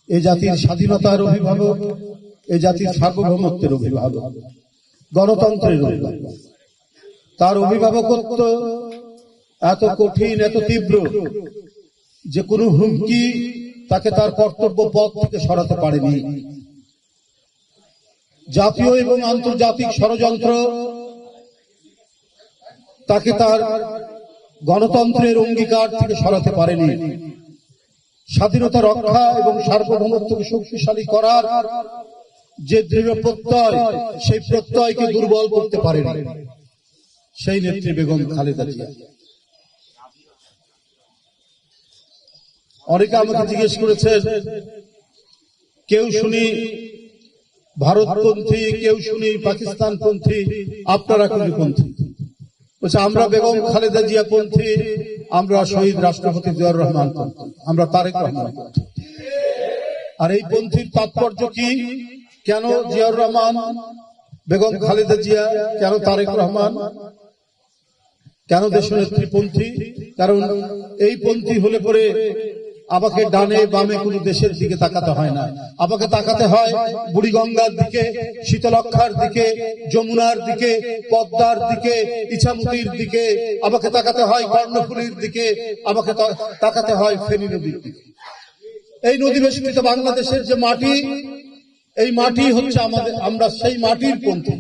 এ জাতির স্বাধীনতার অভিভাবক, এ জাতির সার্বভৌমত্বের অভিভাবক, গণতন্ত্রের অভিভাবক। তার অভিভাবকত্ব এত কঠিন, এত তীব্র যে কোনো হুমকি তাকে তার কর্তব্য পথ থেকে সরাতে পারেনি। জাতীয় এবং আন্তর্জাতিক ষড়যন্ত্র তাকে তার গণতন্ত্রের অঙ্গীকার থেকে সরাতে পারেনি। স্বাধীনতা রক্ষা এবং সার্বভৌমত্বকে শক্তিশালী করার যে দৃঢ় প্রত্যয়, সেই প্রত্যয়কে দুর্বল করতে পারেনি সেই নেত্রী বেগম খালেদা জিয়া। অনেকে আমাকে জিজ্ঞেস করেছেন, কেউ শুনি ভারতপন্থী, কেউ শুনি পাকিস্তানপন্থী, আপনারা কোনপন্থী? বলছে আমরা বেগম খালেদা জিয়া পন্থী, আমরা শহীদ রাষ্ট্রপতি জিয়াউর রহমান পন্থী, আমরা তারেক রহমান পন্থী। আর এই পন্থীর তাৎপর্য কি? কেন জিয়াউর রহমান, বেগম খালেদা জিয়া, কেন তারেক রহমান, কেন দেশনেত্রী পন্থী? কারণ এই পন্থী হলে পরে আমাকে ডানে বামে কোন দেশের দিকে তাকাতে হয় না, আমাকে তাকাতে হয় বুড়িগঙ্গার দিকে, শীতলক্ষার দিকে, যমুনার দিকে, পদ্মার দিকে, ইছামতির দিকে, আমাকে তাকাতে হয় কর্ণফুলীর দিকে, আমাকে তাকাতে হয় ফেনী নদীর দিকে। এই নদী বেষ্টিত বাংলাদেশের যে মাটি, এই মাটি হচ্ছে আমাদের, আমরা সেই মাটির পন্থী,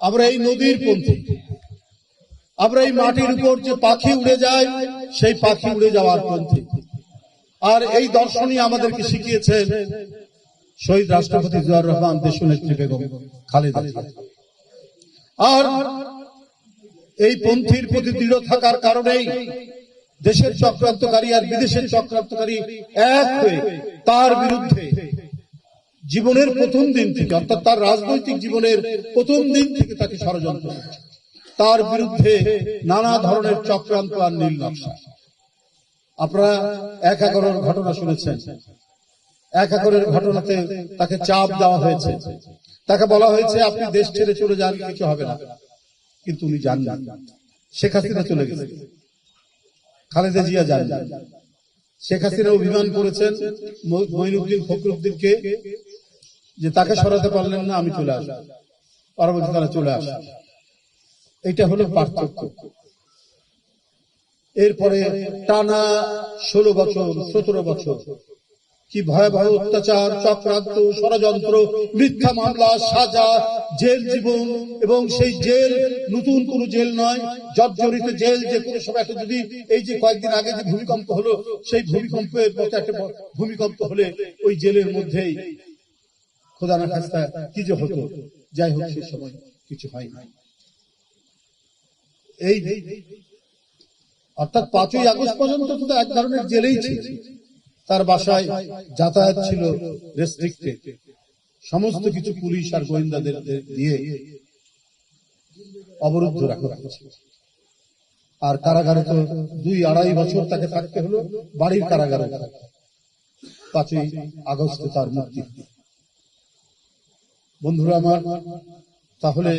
আমরা এই নদীর পন্থী, আমরা এই মাটির উপর যে পাখি উড়ে যায় সেই পাখি উড়ে যাওয়ার পন্থী। আর এই দর্শনই আমাদেরকে শিখিয়েছেন শহীদ রাষ্ট্রপতি জিয়াউর রহমান, দেশনেত্রী বেগম খালেদা জিয়া। আর এই পন্থীর প্রতি দৃঢ় থাকার কারণেই দেশের চক্রান্তকারী আর বিদেশের চক্রান্তকারী এক হয়ে তার বিরুদ্ধে জীবনের প্রথম দিন থেকে, অর্থাৎ তার রাজনৈতিক জীবনের প্রথম দিন থেকে তাকে ষড়যন্ত্র করছে, তার বিরুদ্ধে নানা ধরনের চক্রান্ত আর নীল নকশা। আপনারা ১/১১ ঘটনা শুনেছেন। ১/১১ ঘটনাতে তাকে চাপ দেওয়া হয়েছে, তাকে বলা হয়েছে আপনি দেশ ছেড়ে চলে যান, কিছু হবে না। কিন্তু উনি যান না। শেখ হাসিনা চলে গেছে, খালেদা জিয়া যান না। শেখ হাসিনা অভিমান করেছেন মঈনুদ্দিন ফখরুদ্দিনকে যে তাকে সরাতে পারলেন না, আমি চলে আসি, পরবর্তী তারা চলে আসে। এটা হলো পার্থক্য। এরপরে টানা 16 বছর 17 বছর কি ভয়াবহ অত্যাচার, চক্রান্ত, ষড়যন্ত্র, মিথ্যা মামলা, সাজা, জেল জীবন, এবং সেই জেল নতুন কোন জেল নয়, জর্জরিত জেল। যে কোনো সময় একটা যদি এই যে কয়েকদিন আগে যে ভূমিকম্প হলো, সেই ভূমিকম্পের মতো একটা ভূমিকম্প হলে ওই জেলের মধ্যেই খোদা না খাস্তা কি যে হতো। যাই হোক, সেই সময় কিছু হয় না। এই অর্থাৎ 5ই আগস্ট পর্যন্ত তো এক ধরনের জেলেই ছিল। তার বাসায় যাতায়াত ছিল রেস্ট্রিক্টেড, সমস্ত কিছু পুলিশ আর গোয়েন্দাদের দিয়ে অবরুদ্ধ রাখা হয়েছিল। আর কারাগারে তো 2-2.5 বছর তাকে থাকতে হলো, বাড়ির কারাগারে। 5ই আগস্টে তার মুক্তি। বন্ধুরা আমার, তাহলে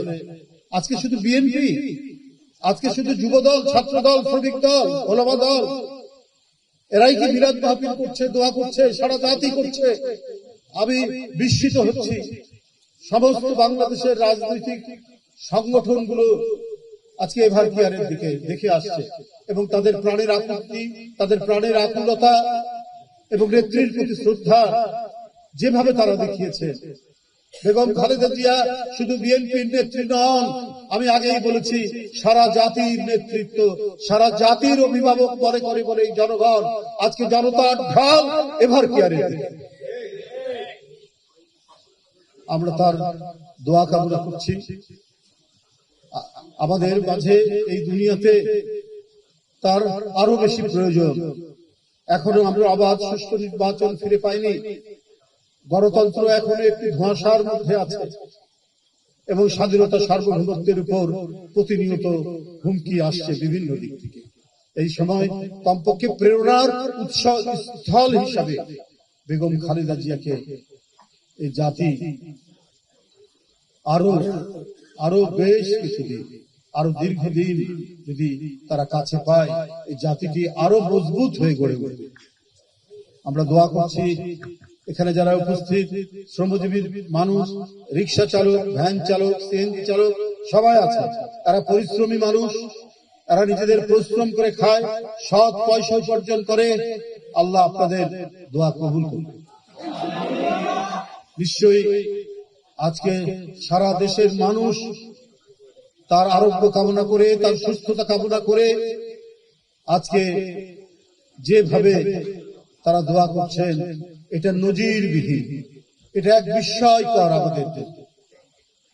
আজকে শুধু বিএনপি, আজকে শুধু যুবদল, ছাত্রদল, শ্রমিক দল, ওলামা দল, এরাই কি মিলাদ মাহফিল করছে, দোয়া করছে, সারা জাতি করছে? আমি বিস্মিত হচ্ছি। সমস্ত বাংলাদেশের রাজনৈতিক সংগঠনগুলো আজকে এভারকেয়ারের দিকে দেখে আসছে এবং তাদের প্রাণের আপত্তি, তাদের প্রাণের আকুলতা এবং নেত্রীর প্রতি শ্রদ্ধা যেভাবে তারা দেখিয়েছে। বেগম খালেদা জিয়া শুধু বিএনপির নেত্রী নন, আমি আগেই বলেছি, সারা জাতির নেতৃত্ব, সারা জাতির অভিভাবক মনে করে বলে এই জনগণ আজকে জনতার ঢাল এভারকেয়ারে। আমরা তার দোয়া কামনা করছি। আমাদের মাঝে এই দুনিয়াতে তার আরো বেশি প্রয়োজন। এখনো আমরা অবাধ সুষ্ঠু নির্বাচন ফিরে পাইনি। গণতন্ত্র এখনো একটি ধোঁয়াশার মধ্যে আছে এবং স্বাধীনতা সার্বভৌমত্বের উপর প্রতিনিয়ত হুমকি আসছে বিভিন্ন দিক থেকে। এই সময় কমপক্ষে প্রেরণার উৎসস্থল হিসাবে বেগম খালেদা জিয়াকে এই জাতি আরো বেশ কিছুদিন, আরো দীর্ঘদিন যদি তারা কাছে পায়, এই জাতিটি আরো মজবুত হয়ে গড়ে উঠবে। আমরা দোয়া করছি এখানে যারা উপস্থিত শ্রমজীবী মানুষ, রিক্সা চালক, ভ্যান চালক, সিএনজি চালক সবাই আছে। এরা পরিশ্রমী মানুষ, এরা নিজেদের পরিশ্রম করে খায়, সৎ পয়সা উপার্জন করে। আল্লাহ আপনাদের দোয়া কবুল করুন। নিশ্চয়ই আজকে সারা দেশের মানুষ তার আরোগ্য কামনা করে, তার সুস্থতা কামনা করে আজকে যেভাবে তারা দোয়া করছেন, এটা নজিরবিহীন, এটা এক বিস্ময়কর আমাদের জন্য।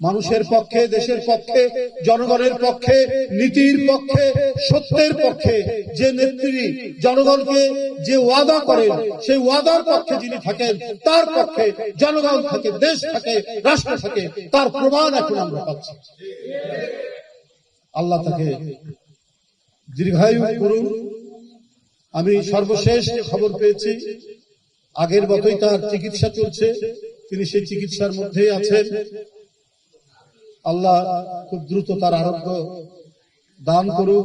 মানুষের পক্ষে, দেশের পক্ষে, জনগণের পক্ষে, নীতির পক্ষে, সত্যের পক্ষে যে নেত্রী জনগণকে যে ওয়াদা করেন, সেই ওয়াদার পক্ষে যিনি থাকেন, তার পক্ষে জনগণ থাকে, দেশ থাকে, রাষ্ট্র থাকে, তার প্রমাণ এখন আমরা পাচ্ছি। আল্লাহ তাকে দীর্ঘায়ু করুন। আমি সর্বশেষ খবর পেয়েছি, আগের মতোই তার চিকিৎসা চলছে, তিনি সেই চিকিৎসার মধ্যেই আছেন। আল্লাহ খুব দ্রুত তার আরোগ্য দান করুন,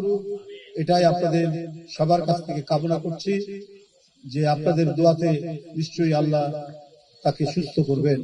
এটাই আপনাদের সবার কাছ থেকে কামনা করছি, যে আপনাদের দোয়াতে নিশ্চয়ই আল্লাহ তাকে সুস্থ করবেন।